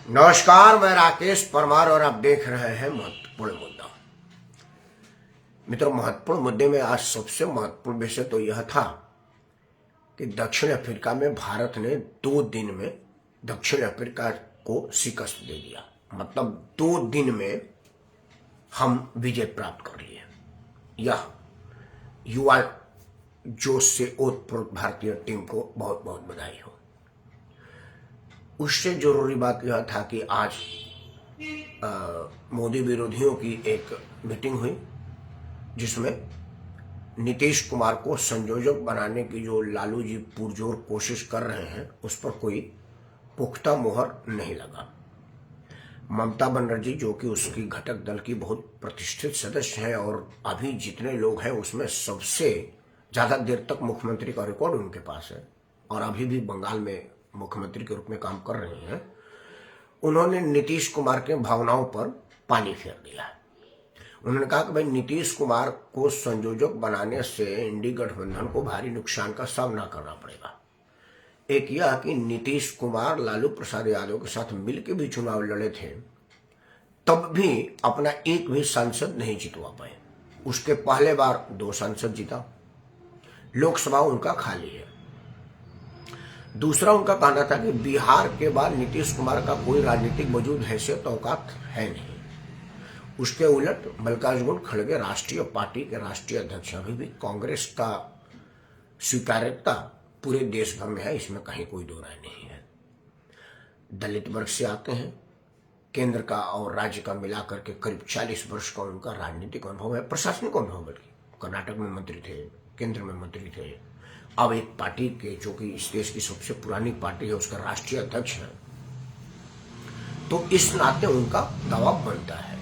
नमस्कार, मैं राकेश परमार और आप देख रहे हैं महत्वपूर्ण मुद्दा। मित्रों, महत्वपूर्ण मुद्दे में आज सबसे महत्वपूर्ण विषय तो यह था कि दक्षिण अफ्रीका में भारत ने 2 दिन में दक्षिण अफ्रीका को शिकस्त दे दिया। मतलब 2 दिन में हम विजय प्राप्त कर लिए। यह युवा जोश से ओतप्रोत भारतीय टीम को बहुत बहुत बधाई हो। उससे जरूरी बात यह था कि आज मोदी विरोधियों की एक मीटिंग हुई जिसमें नीतीश कुमार को संयोजक बनाने की जो लालू जी पुरजोर कोशिश कर रहे हैं उस पर कोई पुख्ता मोहर नहीं लगा। ममता बनर्जी, जो कि उसकी घटक दल की बहुत प्रतिष्ठित सदस्य हैं और अभी जितने लोग हैं उसमें सबसे ज़्यादा देर तक मुख्यमंत्री का रिकॉर्ड उनके पास है और अभी भी बंगाल में मुख्यमंत्री के रूप में काम कर रहे हैं, उन्होंने नीतीश कुमार के भावनाओं पर पानी फेर दिया। उन्होंने कहा कि भाई नीतीश कुमार को संयोजक बनाने से इंडी गठबंधन को भारी नुकसान का सामना करना पड़ेगा। एक यह कि नीतीश कुमार लालू प्रसाद यादव के साथ मिलकर भी चुनाव लड़े थे, तब भी अपना एक भी सांसद नहीं जितवा पाए। उसके पहले बार 2 सांसद जीता, लोकसभा उनका खाली है। दूसरा, उनका कहना था कि बिहार के बाद नीतीश कुमार का कोई राजनीतिक वजूद हैसियत औकात है नहीं। उसके उलट मल्लिकार्जुन खड़गे राष्ट्रीय पार्टी के राष्ट्रीय अध्यक्ष, अभी भी कांग्रेस का स्वीकार्यता पूरे देश भर में है, इसमें कहीं कोई दो राय नहीं है। दलित वर्ग से आते हैं, केंद्र का और राज्य का मिलाकर के करीब 40 वर्ष का उनका राजनीतिक अनुभव है, प्रशासनिक अनुभव। बल्कि कर्नाटक में मंत्री थे, केंद्र में मंत्री थे, अब एक पार्टी के जो कि इस देश की सबसे पुरानी पार्टी है उसका राष्ट्रीय अध्यक्ष है, तो इस नाते उनका दावा बनता है।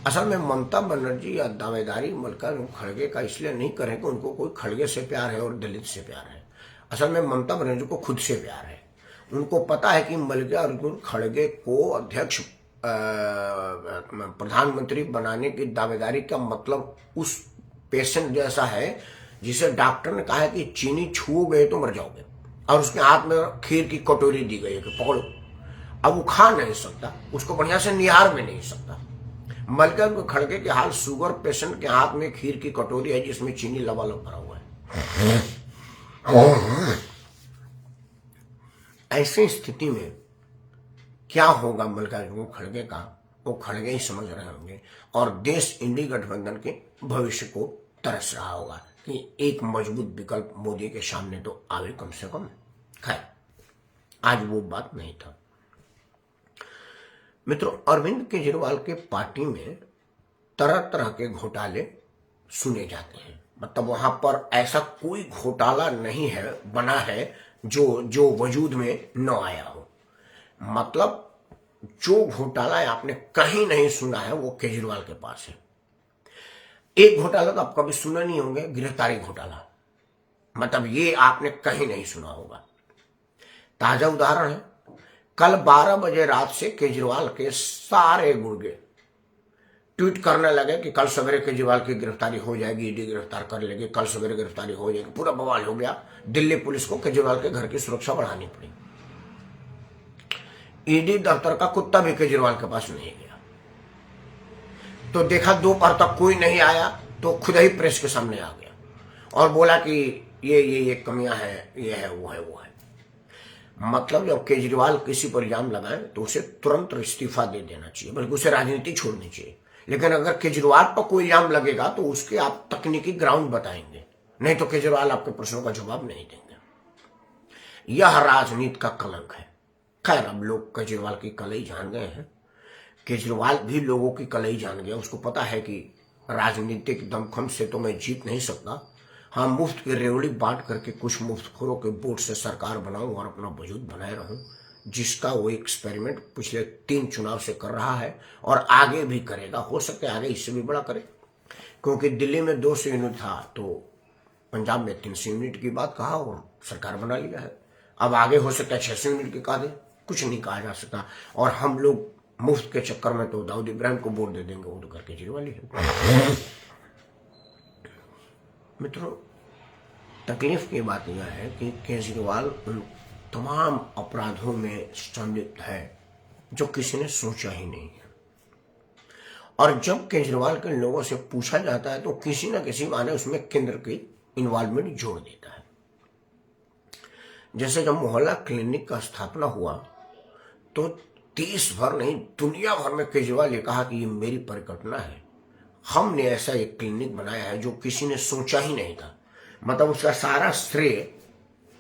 असल में ममता बनर्जी या दावेदारी मल्लिकार्जुन खड़गे का इसलिए नहीं करें कि उनको कोई खड़गे से प्यार है और दलित से प्यार है। असल में ममता बनर्जी को खुद से प्यार है। उनको पता है कि मल्लिकार्जुन खड़गे को अध्यक्ष प्रधानमंत्री बनाने की दावेदारी का मतलब उस पेशेंट जैसा है जिसे डॉक्टर ने कहा है कि चीनी छू गए तो मर जाओगे, और उसके हाथ में खीर की कटोरी दी गई है कि पकड़ो। अब वो खा नहीं सकता, उसको बढ़िया से निहार भी नहीं सकता। मल्लिकार्जुन खड़गे के हाल शुगर पेशेंट के हाथ में खीर की कटोरी है जिसमें चीनी लबालब भरा हुआ है। ऐसी स्थिति में क्या होगा मल्लिकार्जुन खड़गे का, वो खड़गे ही समझ रहे होंगे और देश इंडी गठबंधन के भविष्य को तरस रहा होगा कि एक मजबूत विकल्प मोदी के सामने तो आवे कम से कम। खैर, आज वो बात नहीं था। मित्रों, अरविंद केजरीवाल के पार्टी में तरह तरह के घोटाले सुने जाते हैं। मतलब वहां पर ऐसा कोई घोटाला नहीं है बना है जो वजूद में न आया हो। मतलब जो घोटाला आपने कहीं नहीं सुना है वो केजरीवाल के पास है। एक घोटाला तो आप कभी सुना नहीं होंगे, गिरफ्तारी घोटाला। मतलब ये आपने कहीं नहीं सुना होगा। ताजा उदाहरण है, कल 12 बजे रात से केजरीवाल के सारे गुर्गे ट्वीट करने लगे कि कल सवेरे केजरीवाल की गिरफ्तारी हो जाएगी, ईडी गिरफ्तार कर लेगी, कल सवेरे गिरफ्तारी हो जाएगी। पूरा बवाल हो गया। दिल्ली पुलिस को केजरीवाल के घर की सुरक्षा बढ़ानी पड़ी। ईडी दफ्तर का कुत्ता भी केजरीवाल के पास नहीं गया। तो देखा दोपहर तक कोई नहीं आया तो खुद ही प्रेस के सामने आ गया और बोला कि ये कमियां हैं, ये है, वो है, वो है। मतलब जब केजरीवाल किसी पर इल्जाम लगाए तो उसे तुरंत इस्तीफा दे देना चाहिए, बल्कि उसे राजनीति छोड़नी चाहिए। लेकिन अगर केजरीवाल पर कोई इल्जाम लगेगा तो उसके आप तकनीकी ग्राउंड बताएंगे, नहीं तो केजरीवाल आपके प्रश्नों का जवाब नहीं देंगे। यह राजनीति का कलंक है। खैर, अब लोग केजरीवाल की कलई जान गए हैं। केजरीवाल भी लोगों की कलई जान गया। उसको पता है कि राजनीतिक दमखम से तो मैं जीत नहीं सकता। हाँ, मुफ्त की रेवड़ी बांट करके कुछ मुफ्तखोरों के वोट से सरकार बनाऊं और अपना वजूद बनाए रहूं, जिसका वो एक्सपेरिमेंट पिछले 3 चुनाव से कर रहा है और आगे भी करेगा। हो सकता है आगे इससे भी बड़ा करे, क्योंकि दिल्ली में 200 यूनिट था तो पंजाब में 300 यूनिट की बात कहा और सरकार बना लिया है। अब आगे हो सकता है 600 यूनिट की कहा दे, कुछ नहीं कहा जा सकता। और हम लोग मुफ्त के चक्कर में तो दाऊद इब्राहिम को वोट दे देंगे, वो तो घर केजरीवाल ही है। मित्रों, तकलीफ की बात यह है कि केजरीवाल उन तमाम अपराधों में संलिप्त है जो किसी ने सोचा ही नहीं है। और जब केजरीवाल के लोगों से पूछा जाता है तो किसी न किसी माने उसमें केंद्र की इन्वॉल्वमेंट जोड़ देता है। जैसे जब मोहल्ला क्लिनिक का स्थापना हुआ तो देश भर नहीं दुनिया भर में केजरीवाल ये कहा कि ये मेरी परिकल्पना है, हमने ऐसा एक क्लिनिक बनाया है जो किसी ने सोचा ही नहीं था। मतलब उसका सारा श्रेय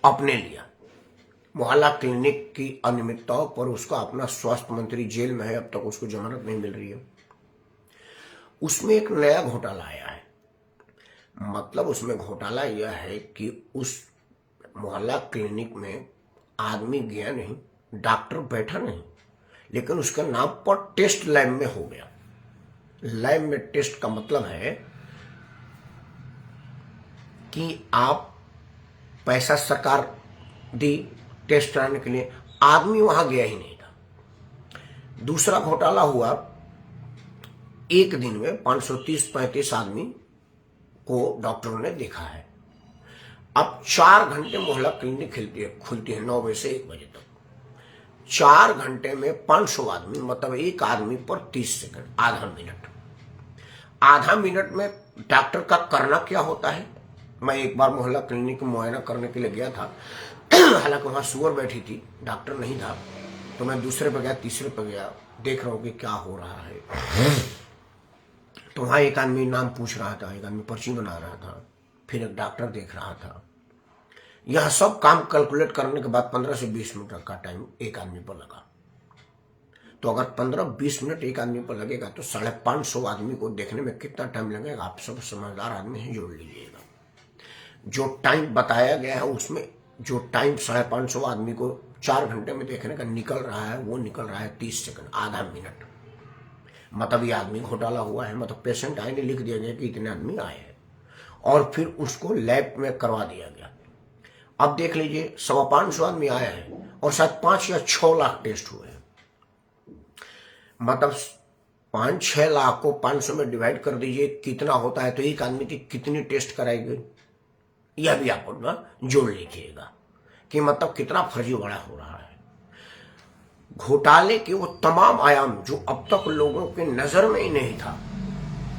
अपने लिया। मोहल्ला क्लिनिक की अनियमितताओं पर उसका अपना स्वास्थ्य मंत्री जेल में है, अब तक उसको जमानत नहीं मिल रही है। उसमें एक नया घोटाला आया है। मतलब उसमें घोटाला यह है कि उस मोहल्ला क्लिनिक में आदमी गया नहीं, डॉक्टर बैठा नहीं, लेकिन उसके नाम पर टेस्ट लैब में हो गया। लैब में टेस्ट का मतलब है कि आप पैसा सरकार दी टेस्ट कराने के लिए, आदमी वहां गया ही नहीं था। दूसरा घोटाला हुआ, एक दिन में 530-35 आदमी को डॉक्टरों ने देखा है। अब 4 घंटे मोहल्ला क्लिनिक खुलती है 9 बजे से 1 बजे तक। 4 घंटे में 500 आदमी, मतलब एक आदमी पर 30 सेकंड, आधा मिनट। आधा मिनट में डॉक्टर का करना क्या होता है। मैं एक बार मोहल्ला क्लिनिक में मुआयना करने के लिए गया था, हालांकि वहां सुअर बैठी थी, डॉक्टर नहीं था, तो मैं दूसरे पे गया, तीसरे पे गया, देख रहा हूं कि क्या हो रहा है। तो वहां एक आदमी नाम पूछ रहा था, एक आदमी पर्ची बना रहा था, फिर एक डॉक्टर देख रहा था। यह सब काम कैलकुलेट करने के बाद 15 से 20 मिनट का टाइम एक आदमी पर लगा। तो अगर 15-20 मिनट एक आदमी पर लगेगा तो 550 आदमी को देखने में कितना टाइम लगेगा। आप सब समझदार आदमी हैं, जोड़ लीजिएगा। जो टाइम बताया गया है उसमें जो टाइम 550 आदमी को 4 घंटे में देखने का निकल रहा है, वो निकल रहा है 30 सेकंड, आधा मिनट। मतलब ये आदमी घोटाला हुआ है। मतलब पेशेंट आए ने लिख दिया गया कि इतने आदमी आए हैं और फिर उसको लैब में करवा दिया गया। अब देख लीजिए 550 आदमी आए हैं और शायद 5 या 6 लाख टेस्ट हुए हैं। मतलब 5-6 लाख को 500 में डिवाइड कर दीजिए, कितना होता है। तो एक आदमी की कितनी टेस्ट कराई गई, यह भी आप अपना जोड़ लीजिएगा कि मतलब कितना फर्जीवाड़ा हो रहा है। घोटाले के वो तमाम आयाम जो अब तक लोगों के नजर में ही नहीं था,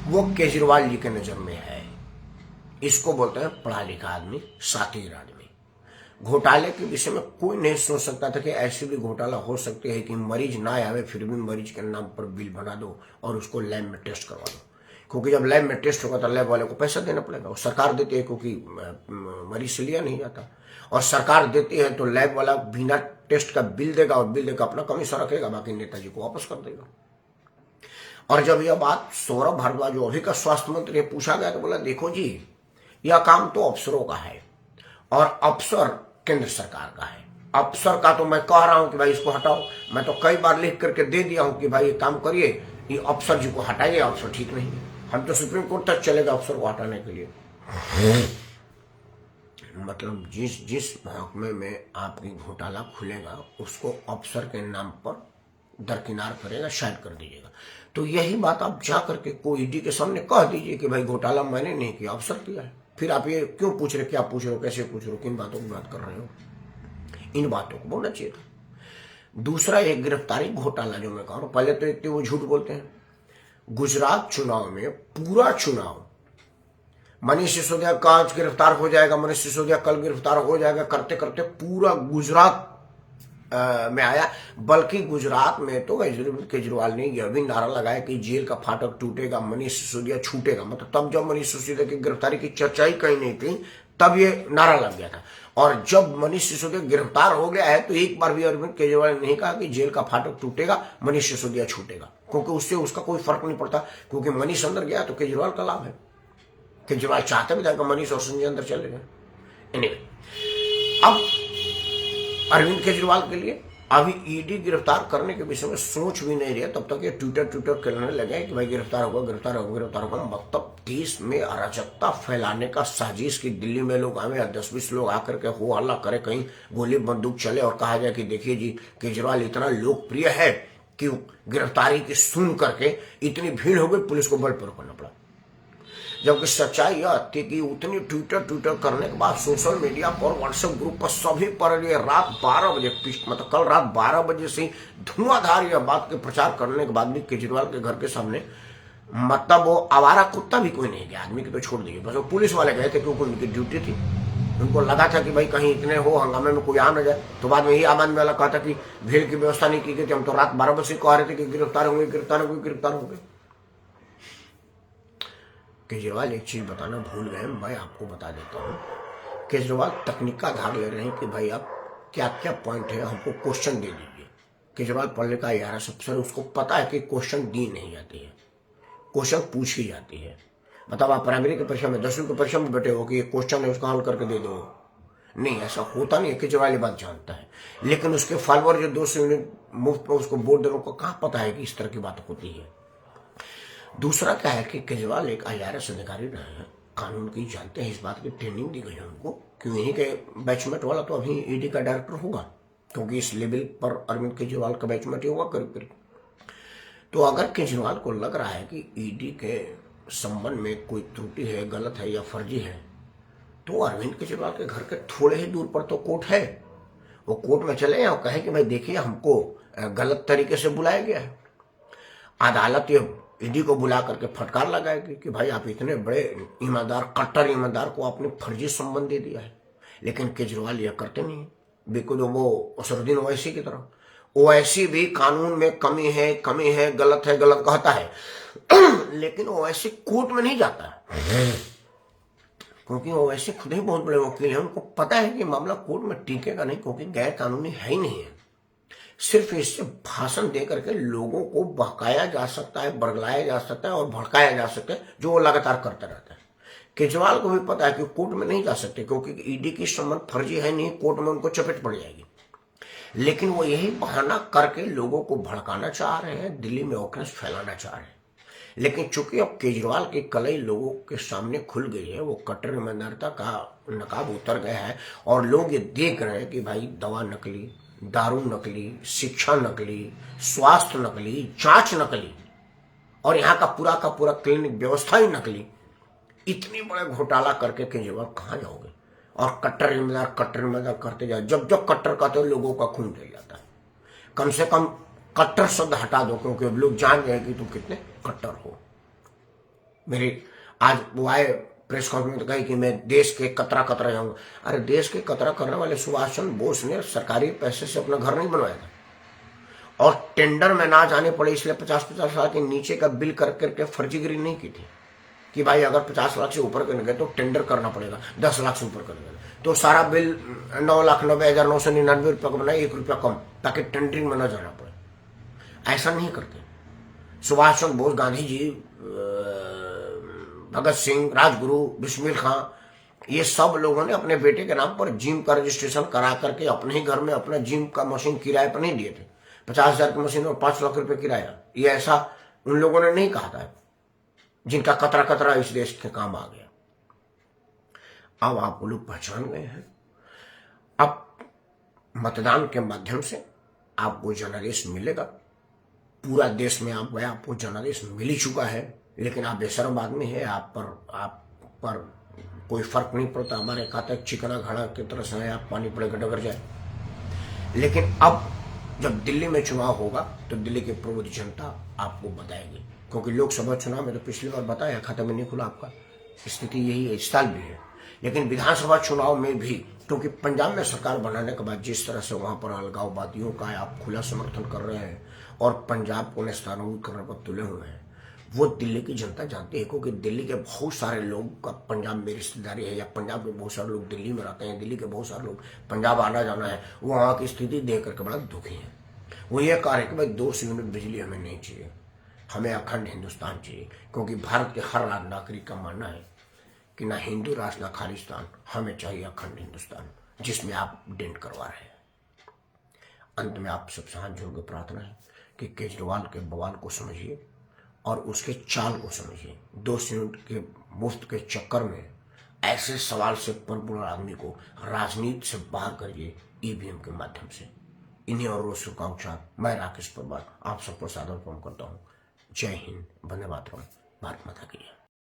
वो केजरीवाल जी के नजर में है। इसको बोलते हैं पढ़ा लिखा आदमी, सातिर आदमी। घोटाले के विषय में कोई नहीं सोच सकता था कि ऐसी भी घोटाला हो सकती है कि मरीज ना आवे फिर भी मरीज के नाम पर बिल बना दो और उसको लैब में टेस्ट करवा दो। क्योंकि जब लैब में टेस्ट होगा तो लैब वाले को पैसा देना पड़ेगा, और सरकार देती है क्योंकि मरीज से लिया नहीं जाता। और सरकार देती है तो लैब वाला बिना टेस्ट का बिल देगा और बिल देकर अपना कमीशन रखेगा, बाकी नेताजी को वापस कर देगा। और जब यह बात सौरभ भारद्वाज जो अभी का स्वास्थ्य मंत्री पूछा गया तो बोला देखो जी, यह काम तो अफसरों का है और अफसर केंद्र सरकार का है। अफसर का तो मैं कह रहा हूं कि भाई इसको हटाओ, मैं तो कई बार लिख करके दे दिया हूं कि भाई ये काम करिए, ये अफसर जी को हटाइए, अफसर ठीक नहीं है। हम तो सुप्रीम कोर्ट तक चलेगा अफसर को हटाने के लिए। मतलब जिस महकमे में आपकी घोटाला खुलेगा उसको अफसर के नाम पर दरकिनार करेगा, शायद कर दीजिएगा। तो यही बात आप जा करके कोई ईडी के सामने कह दीजिए कि भाई घोटाला मैंने नहीं किया, अफसर किया है। फिर आप ये क्यों पूछ रहे, क्या पूछ रहे हो, कैसे पूछ रहे हो, किन बातों की बात कर रहे हो, इन बातों को बोलना चाहिए था। दूसरा एक गिरफ्तारी घोटाला जो मैं कह रहा हूं, पहले तो इतने वो झूठ बोलते हैं। गुजरात चुनाव में पूरा चुनाव मनीष सिसोदिया का आज गिरफ्तार हो जाएगा, मनीष सिसोदिया कल गिरफ्तार हो जाएगा, करते करते पूरा गुजरात में आया। बल्कि गुजरात में तो केजरीवाल ने यह भी नारा लगाया कि जेल का फाटक टूटेगा, मनीष सिसोदिया छूटेगा। मतलब तब जब मनीष सिसोदिया की गिरफ्तारी की चर्चा ही कहीं नहीं थी, तब ये नारा लग गया था। और जब मनीष सिसोदिया गिरफ्तार हो गया है तो एक बार भी अरविंद केजरीवाल ने नहीं कहा कि जेल का फाटक टूटेगा, मनीष सिसोदिया छूटेगा, क्योंकि उससे उसका कोई फर्क नहीं पड़ता। क्योंकि मनीष अंदर गया तो केजरीवाल का लाभ है। केजरीवाल चाहते भी था कि मनीष और संजय अंदर चले गए। एनीवे, अब अरविंद केजरीवाल के लिए अभी ईडी गिरफ्तार करने के विषय में सोच भी नहीं रही, तब तक ये ट्विटर करने लगे कि भाई गिरफ्तार होगा, गिरफ्तार होगा, गिरफ्तार होगा। मतलब देश में अराजकता फैलाने का साजिश की दिल्ली में लोग आवे, 10-20 लोग आकर के हो हल्ला करे, कहीं गोली बंदूक चले और कहा जाए कि देखिए जी केजरीवाल इतना लोकप्रिय है कि गिरफ्तारी की सुन करके इतनी भीड़ हो गई, पुलिस को बल पर करना पड़ा। जबकि सच्चाई यह थी कि उतनी ट्विटर करने के बाद सोशल मीडिया पर, व्हाट्सएप ग्रुप पर, सभी पर ये रात 12 बजे, मतलब कल रात 12 बजे से धुआंधार यह बात के प्रचार करने के बाद भी केजरीवाल के घर के सामने मतलब वो आवारा कुत्ता भी कोई नहीं गया, आदमी की तो छोड़ दिए, बस वो पुलिस वाले गए थे क्योंकि उनकी ड्यूटी थी। उनको लगा था कि भाई कहीं इतने हो हंगामे में कोई आ न जाए। तो बाद में ही आम आदमी वाला कहा था कि भीड़ की व्यवस्था नहीं की गई थी, हम तो रात 12 बजे कह रहे थे कि गिरफ्तार होंगे गिरफ्तार होंगे गिरफ्तार होंगे। केजरीवाल एक चीज बताना भूल गए, मैं आपको बता देता हूँ। केजरीवाल तकनीक का आधार ले रहे हैं कि भाई आप क्या क्या पॉइंट है हमको क्वेश्चन दे दीजिए। केजरीवाल पढ़ने का यार सबसे, उसको पता है कि क्वेश्चन दी नहीं जाती है, क्वेश्चन पूछी जाती है। मतलब आप प्राइमरी की परीक्षा में 10वीं की परीक्षा में बैठे हो कि ये क्वेश्चन है उसका हल करके दे दो, नहीं ऐसा होता नहीं है। केजरीवाल ये बात जानता है, लेकिन उसके फॉलोअर जो 200 यूनिट मुफ्त में उसको वोट दे रहे को कहाँ पता है कि इस तरह की बात होती है। दूसरा क्या है कि केजरीवाल एक IRS अधिकारी रहे हैं, कानून की जानते हैं, इस बात की ट्रेनिंग दी गई है उनको कि यहीं के बैचमेट वाला तो अभी ED का डायरेक्टर होगा, क्योंकि इस लेवल पर अरविंद केजरीवाल का बैचमेट ही होगा करीब। तो अगर केजरीवाल को लग रहा है कि ED के संबंध में कोई त्रुटि है, गलत है या फर्जी है, तो अरविंद केजरीवाल के घर के थोड़े ही दूर पर तो कोर्ट है, वो कोर्ट में चले और कहे कि भाई देखिए हमको गलत तरीके से बुलाया गया है। अदालत ये ED को बुला करके फटकार लगाएगी कि भाई आप इतने बड़े ईमानदार, कट्टर ईमानदार को आपने फर्जी संबंध दे दिया है। लेकिन केजरीवाल यह करते नहीं है, बिल्कुल वो असरुद्दीन ओवैसी की तरह। ओवैसी भी कानून में कमी है, गलत कहता है लेकिन ओवैसी कोर्ट में नहीं जाता है, क्योंकि ओवैसी खुद ही बहुत बड़े वकील हैं। उनको पता है कि मामला कोर्ट में टिकेगा नहीं, क्योंकि गैर कानूनी है ही नहीं है। सिर्फ इससे भाषण दे करके लोगों को बहकाया जा सकता है, बरगलाया जा सकता है और भड़काया जा सकता है, जो वो लगातार करता रहता है। केजरीवाल को भी पता है कि कोर्ट में नहीं जा सकते, क्योंकि ED की संबंध फर्जी है नहीं, कोर्ट में उनको चपेट पड़ जाएगी। लेकिन वो यही बहाना करके लोगों को भड़काना चाह रहे हैं, दिल्ली में ऑक्रेंस फैलाना चाह रहे हैं। लेकिन चूंकि अब केजरीवाल की कलई लोगों के सामने खुल गई है, वो कट्टर ईमानदारिता का नकाब उतर गया है और लोग ये देख रहे हैं कि भाई दवा नकली, दारू नकली, शिक्षा नकली, स्वास्थ्य नकली, जांच नकली और यहाँ का पूरा क्लिनिक व्यवस्था ही नकली। इतने बड़े घोटाला करके केजरीवाल कहाँ जाओगे? और कट्टर ईमानदार करते जाए, जब कट्टर कहते हो लोगों का खून जल जाता है। कम से कम कट्टर शब्द हटा दो, क्योंकि अब लोग जान गए कि तुम कितने कट्टर हो। मेरी आज वो आए प्रेस कॉन्फ्रेंस में कही कि मैं देश के कतरा जाऊंगा। अरे देश के कतरा करने वाले सुभाष चंद्र बोस ने सरकारी पैसे से अपना घर नहीं बनवाया था और टेंडर में ना जाने पड़े, इसलिए 50-50 लाख के नीचे का बिल करके फर्जीगिरी नहीं की थी कि भाई अगर 50 लाख से ऊपर करने गए तो टेंडर करना पड़ेगा, 10 लाख से ऊपर करने गए तो सारा बिल 9,90,999 रुपया का बनाए, 1 रुपया कम, ताकि टेंडरिंग में न जाना पड़े। ऐसा नहीं करते। सुभाष चंद्र बोस, गांधी जी, भगत सिंह, राजगुरु, बिस्मिल खां, ये सब लोगों ने अपने बेटे के नाम पर जिम का रजिस्ट्रेशन करा करके अपने ही घर में अपना जिम का मशीन किराए पर नहीं दिए थे। 50,000 की मशीन और 5 लाख रुपए किराया, ये ऐसा उन लोगों ने नहीं कहा था जिनका कतरा इस देश के काम आ गया। अब आप लोग पहचान गए हैं। अब मतदान के माध्यम से आपको जनादेश मिलेगा। पूरा देश में आप गए, आपको जनादेश मिल ही चुका है, लेकिन आप बेशर्म आदमी है, आप पर कोई फर्क नहीं पड़ता। हमारे खाते चिकना घड़ा की तरह से आप पानी पड़े डगर जाए। लेकिन अब जब दिल्ली में चुनाव होगा तो दिल्ली की प्रबुद्ध जनता आपको बताएगी, क्योंकि लोकसभा चुनाव में तो पिछली बार बताया खाता में नहीं खुला आपका, स्थिति यही है, इस साल भी है। लेकिन विधानसभा चुनाव में भी, क्योंकि पंजाब में सरकार बनाने के बाद जिस तरह से वहां पर अलगाववादियों का आप खुला समर्थन कर रहे हैं और पंजाब को नेस्तनाबूद करने पर तुले हुए हैं, वो दिल्ली की जनता जानती है, क्योंकि दिल्ली के बहुत सारे लोग का पंजाब में रिश्तेदारी है, या पंजाब में बहुत सारे लोग दिल्ली में रहते हैं, दिल्ली के बहुत सारे लोग पंजाब आना जाना है, वो वहाँ की स्थिति देख करके बड़ा दुखी है। वो ये कह रहे कि भाई 200 यूनिट बिजली हमें नहीं चाहिए, हमें अखंड हिंदुस्तान चाहिए, क्योंकि भारत के हर नागरिक का मानना है कि ना हिंदू राष्ट्र ना खालिस्तान, हमें चाहिए अखंड हिंदुस्तान, जिसमें आप डेंट करवा रहे हैं। अंत में आप सबसे हाथ जोड़ के प्रार्थना है कि केजरीवाल के बवाल को समझिए और उसके चाल को समझिए। 200 यूनिट के मुफ्त के चक्कर में ऐसे सवाल से परपुर आदमी को राजनीति से बाहर करिए EVM के माध्यम से। इन्हीं और शुभकामनाएं मैं राकेश परमार आप सबको सादर प्रणाम करता हूँ। जय हिंद, वंदे मातरम, भारत माता की जय।